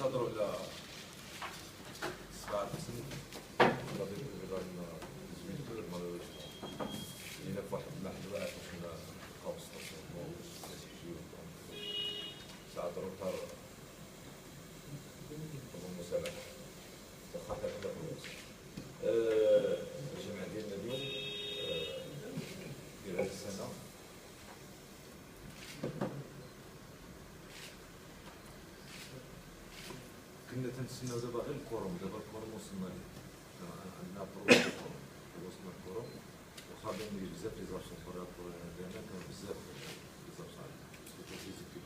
نهضروا على 7 سنين غادي لنا زوينتو مالوريسمون لينا في واحد المحل واحد كنا نلقاو ستاسيون الناس يجيو ساعة روطار المسامح واخا حتى في الوقت. الجمع ديالنا اليوم ديال هاد السنة كنا تنتسناو دابا غير الكوروم، دابا الكوروم وصلنا ليه، عندنا بروجي الكوروم وصلنا الكوروم وخا ندير بزاف لي زارشون في الرابور ديالنا كانوا بزاف لي زارشون سيرتو في زيكيب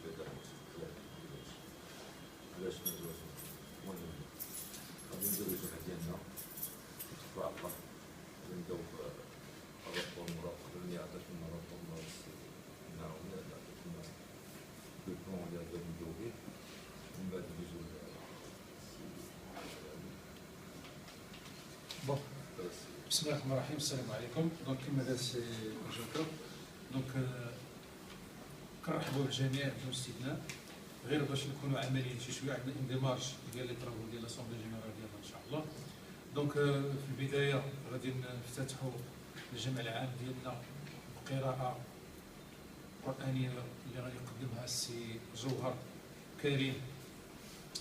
علاش نديروش المهم غادي نديرو الجمع ديالنا في عقله غادي نبداو الرابور المراقب اللي عطات لنا الرابور نعاون عطات لنا البلان اللي غادي نبداو به ومن بعد ندوزو. Bon, bismillahirrahmanirrahim, salam alaikum. Donc, كما قال سي جوكر، دونك كنرحبوا بالجميع بدون استثناء، غير باش نكونوا عمليين شي شويه عندنا ان ديمارش ديال لي طرافو ديال لاسومبلي جينيرال ديالنا ان شاء الله. دونك في البدايه غادي نفتتحوا الجمع العام ديالنا بقراءه قرانيه اللي غادي يقدمها السي جوهر كريم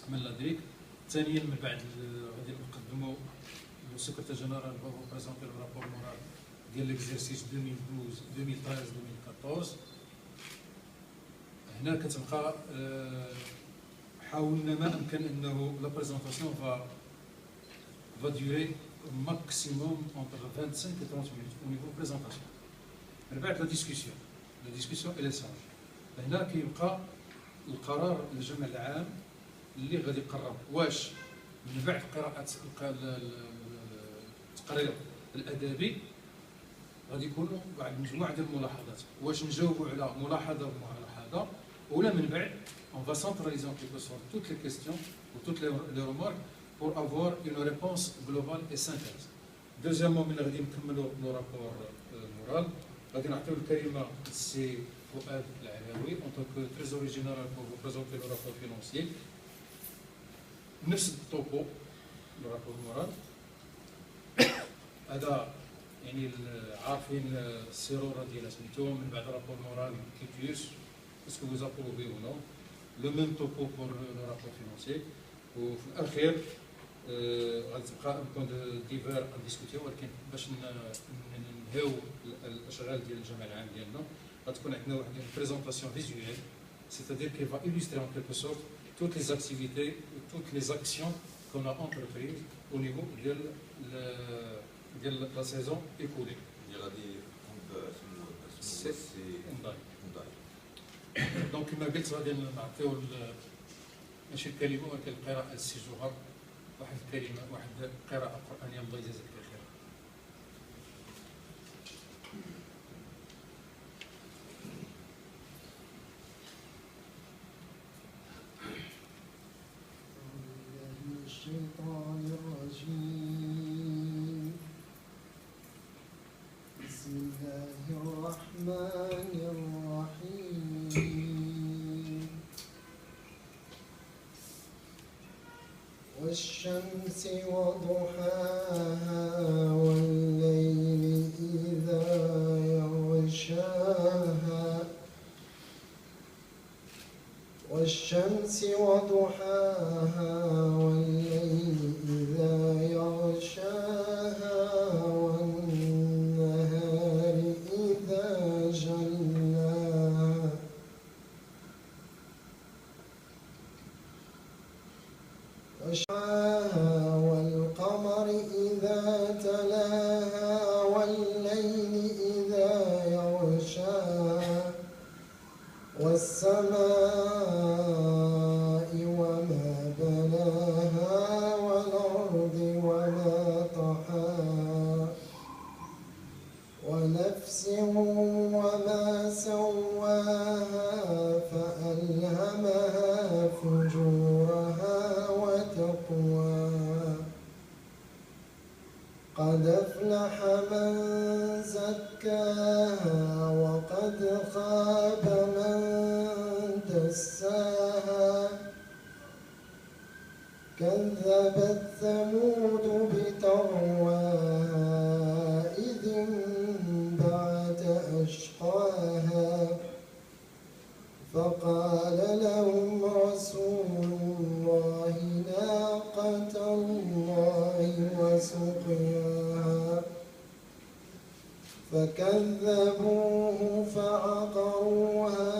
من لادريك. ثانيا من بعد غادي نقدموا le secrétaire général va vous présenter le rapport moral de l'exercice 2012-2013-2014. هنا كتبقى حاولنا ما امكن انه لا بريزونطاسيون va durer maximum entre 25 et 30 minutes au niveau présentation. من بعد la discussion et l'échange. هنا كيبقى القرار الجمع العام اللي غادي يقرر واش من بعد قراءة التقرير الادبي غادي يكونوا واحد مجموعه ديال الملاحظات، واش نجاوبوا على ملاحظه بملاحظه ولا من بعد on va centraliser en quelque sorte toutes les questions ou toutes les remarques pour avoir une réponse globale et synthèse. Deuxièmement من غادي نكملوا لو رابور مورال غادي نعطيو الكلمه للسي فؤاد العلاوي en tant que trésorier général pour vous présenter le rapport financier. نفس الطوبو لو رابور مورال هذا يعني عارفين السيروره ديال سميتو من بعد رابور مورال كيتيوس اسكو vous approuvez ou non le même topo pour le rapport financier وفي الاخير غادي تبقى ان بوان دو ديفير ان ديسكوتي ولكن باش ننهيو الاشغال ديال الجمع العام ديالنا غتكون عندنا واحد بريزونطاسيون فيزويل c'est-à-dire qui va illustrer en quelque sorte toutes les activités toutes les actions qu'on a entreprises au niveau de la saison écoulée. Donc كما قلت غادي نعطيو ماشي الكلمه ولكن القراءه للسي جوهر، واحد الكلمه واحد قراءه قرانيه الله يجازيك بخير. الشيطان الرجيم بسم الله الرحمن الرحيم والشمس وضحاها والليل إذا يغشاها والشمس وضحاها والليل إذا يغشاها والنهار إذا جلاها والقمر إذا تلاها والليل إذا يغشاها والسماء وما بناها والأرض وما طحاها ونفس وما سواها فألهمها فجورها وتقواها قد أفلح من زكاها وقد خاب من دساها كذبت ثمود بطغواها إذ انبعث أشقاها فقال لهم رسول الله ناقة الله وسقياها فكذبوه فعقروها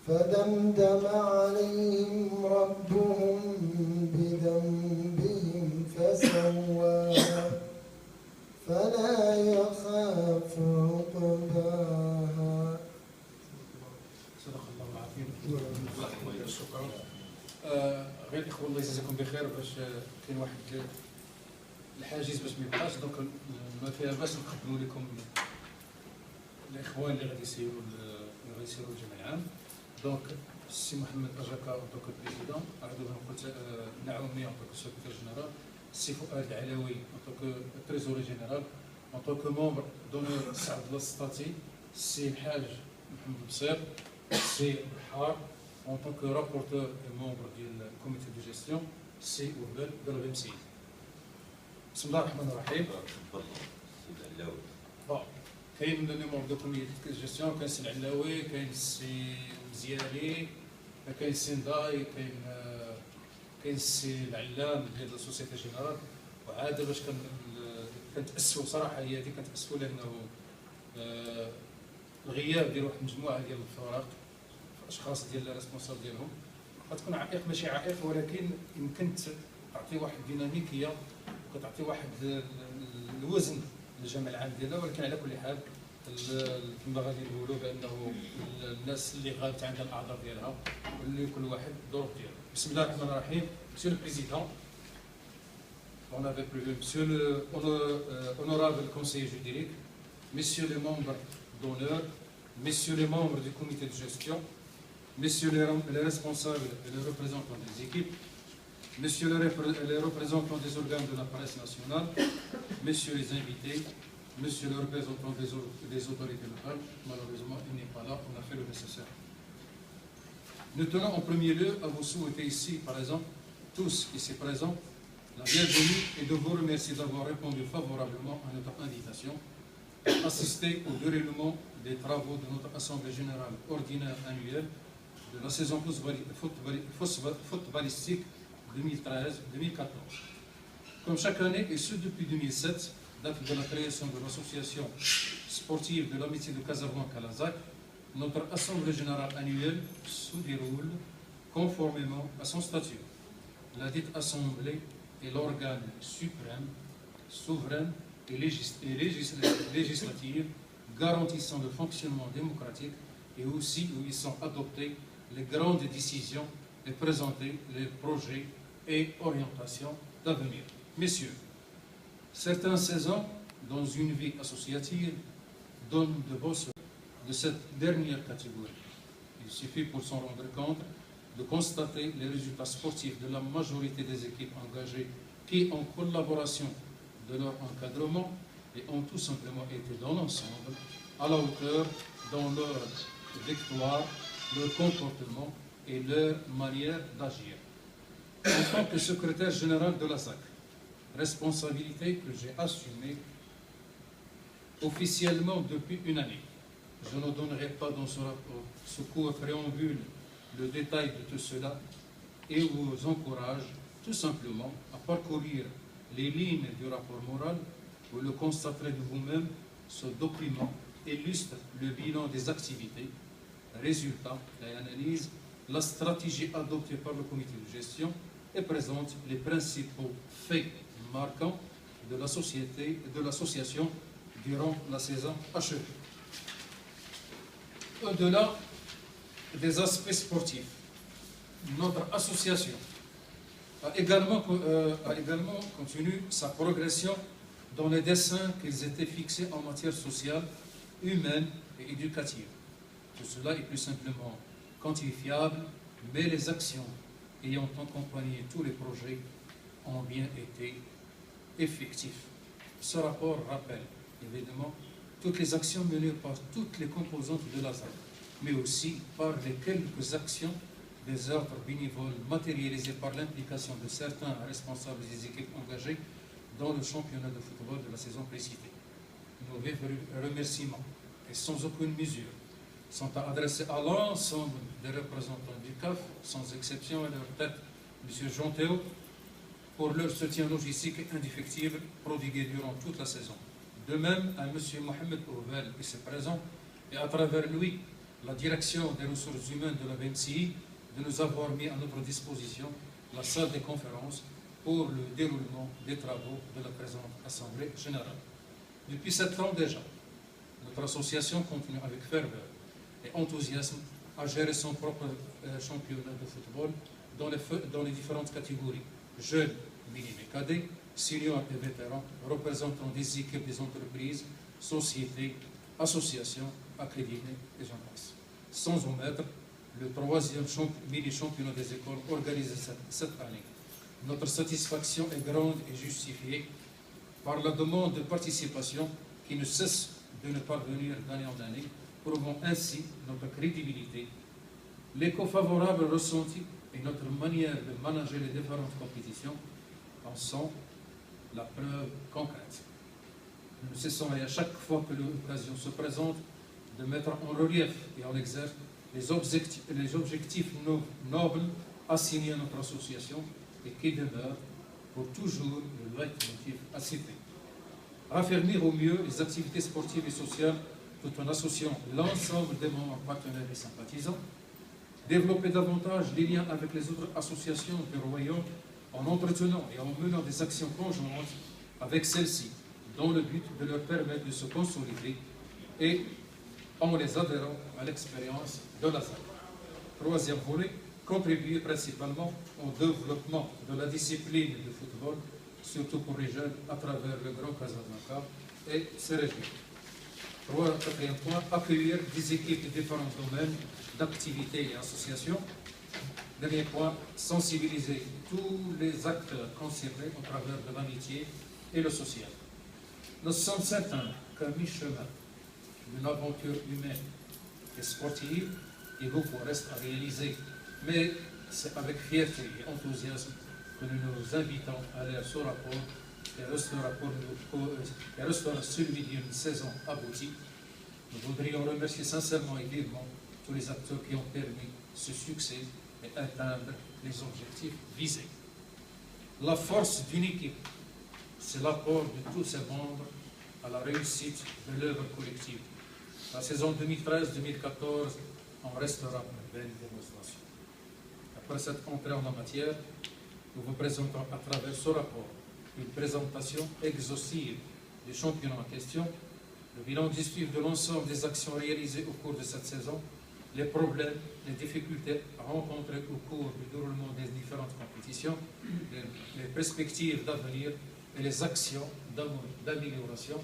فدمدم عليهم ربهم بذنبهم فسواها فلا يخاف عقباها. صدق الله العظيم. شكرا. غير الاخوان الله يجزاكم بخير باش كاين واحد الحاجز باش ما يبقاش دونك ما فيها باش نقدموا لكم الاخوان اللي غادي يسيروا الجمع العام. دونك السي محمد اجاكا en tant que président, عبد قلت نعومي en tant que secrétaire général, السي فؤاد العلوي en tant que trésorier général, en tant que membre d'honneur سعد الله السطاتي, السي الحاج محمد بصير, السي بحار en tant que rapporteur et membre du comité de gestion, السي وهبال دربي مسيد. بسم الله الرحمن الرحيم. كاين لي ممبر دو كوميتي دو جيستيون, كاين السي العلاوي, كاين السي مزيالي, كاين السي نداي, كاين السي العلام ديال لا سوسيتي جينيرال. وعاد باش كنتاسفوا صراحه هي هذه كنتاسفوا لانه الغياب ديال واحد المجموعه ديال الفرق اشخاص ديال الريسبونسابل ديالهم غتكون عائق, ماشي عائق ولكن يمكن تعطي واحد الديناميكيه وكتعطي واحد الوزن للجمع العام ديالنا. ولكن على كل حال كما غادي نقولوا بانه الناس اللي غابت عندها الاعذار ديالها واللي كل واحد الظروف ديالو. بسم الله الرحمن الرحيم. مسيو لو بريزيدون, on avait prévu, monsieur le honorable conseiller juridique, messieurs les membres d'honneur, messieurs les membres du comité de gestion, messieurs les responsables et les représentants des équipes, messieurs les représentants des organes de la presse nationale, messieurs les invités, monsieur le représentant des autorités locales. Malheureusement, il n'est pas là, on a fait le nécessaire. Nous tenons en premier lieu à vous souhaiter ici présents, tous ici présents, la bienvenue et de vous remercier d'avoir répondu favorablement à notre invitation pour assister au déroulement des travaux de notre Assemblée générale ordinaire annuelle de la saison footballistique 2013-2014. Comme chaque année, et ce depuis 2007, date de la création de l'association sportive de l'amitié de Casablanca-Lazac, notre Assemblée générale annuelle se déroule conformément à son statut. La dite Assemblée est l'organe suprême, souverain et législatif garantissant le fonctionnement démocratique et aussi où ils sont adoptés les grandes décisions et présentés les projets et orientations d'avenir. Messieurs, certaines saisons dans une vie associative donnent de beaux fruits de cette dernière catégorie. Il suffit pour s'en rendre compte de constater les résultats sportifs de la majorité des équipes engagées qui, en collaboration de leur encadrement, et ont tout simplement été dans l'ensemble à la hauteur dans leur victoire, leur comportement et leur manière d'agir. En tant que secrétaire général de la SAC, responsabilité que j'ai assumée officiellement depuis une année. Je ne donnerai pas dans ce rapport, ce court préambule, le détail de tout cela et vous encourage tout simplement à parcourir les lignes du rapport moral. Vous le constaterez de vous-même, ce document illustre le bilan des activités, résultats et analyses, la stratégie adoptée par le comité de gestion et présente les principaux faits marquants de la société et de l'association durant la saison achevée. Au-delà des aspects sportifs, notre association a également continué sa progression dans les desseins qu'ils étaient fixés en matière sociale, humaine et éducative. Tout cela est plus simplement quantifiable, mais les actions ayant accompagné tous les projets ont bien été effectifs. Ce rapport rappelle évidemment toutes les actions menées par toutes les composantes de la ZAC, mais aussi par les quelques actions des ordres bénévoles matérialisées par l'implication de certains responsables des équipes engagées dans le championnat de football de la saison précitée. Nos vifs remerciements, et sans aucune mesure, sont adressés à l'ensemble des représentants du CAF, sans exception à leur tête, M. Jean Théo, pour leur soutien logistique et indéfectible prodigué durant toute la saison. De même à M. Mohamed Ouvel, ici présent, et à travers lui, la direction des ressources humaines de la BNCI, de nous avoir mis à notre disposition la salle des conférences pour le déroulement des travaux de la présente Assemblée générale. Depuis 7 ans déjà, notre association continue avec ferveur et enthousiasme à gérer son propre championnat de football dans les différentes catégories, jeunes, minimes et cadets, seniors et vétérans, représentant des équipes des entreprises, sociétés, associations, accréditées et j'en passe. Sans omettre le 3e mini-championnat des écoles organisé cette année. Notre satisfaction est grande et justifiée par la demande de participation qui ne cesse de nous parvenir d'année en année, prouvant ainsi notre crédibilité, l'écho favorable ressenti et notre manière de manager les différentes compétitions en sont la preuve concrète. Nous ne cessons à chaque fois que l'occasion se présente de mettre en relief et en exergue les objectifs nobles assignés à notre association et qui demeurent pour toujours le leitmotiv à citer. Raffermir au mieux les activités sportives et sociales tout en associant l'ensemble des membres partenaires et sympathisants, développer davantage les liens avec les autres associations du Royaume en entretenant et en menant des actions conjointes avec celles-ci, dans le but de leur permettre de se consolider et en les adhérant à l'expérience de la ZAC. 3e volet, contribuer principalement au développement de la discipline de football, surtout pour les jeunes, à travers le Grand Casablanca et ses régions. 4e point, accueillir des équipes de différents domaines d'activités et associations. Dernier point, sensibiliser tous les acteurs concernés au travers de l'amitié et le social. Nous sommes certains qu'à mi-chemin d'une aventure humaine et sportive, et beaucoup reste à réaliser, mais c'est avec fierté et enthousiasme que nous nous invitons à lire ce rapport et restera celui d'une saison aboutie. Nous voudrions remercier sincèrement et vivement tous les acteurs qui ont permis ce succès et atteindre les objectifs visés. La force d'une équipe, c'est l'apport de tous ses membres à la réussite de l'œuvre collective. La saison 2013-2014 en restera une belle démonstration. Après cette entrée en la matière, nous vous présentons à travers ce rapport une présentation exhaustive du championnat en question, le bilan discuté de l'ensemble des actions réalisées au cours de cette saison, les problèmes, les difficultés rencontrées au cours du déroulement des différentes compétitions, les perspectives d'avenir et les actions d'amélioration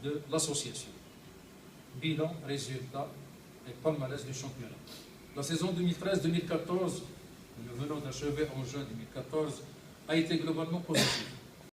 de l'association. Bilan, résultats et palmarès du championnat. La saison 2013-2014, nous venons d'achever en juin 2014, a été globalement positive.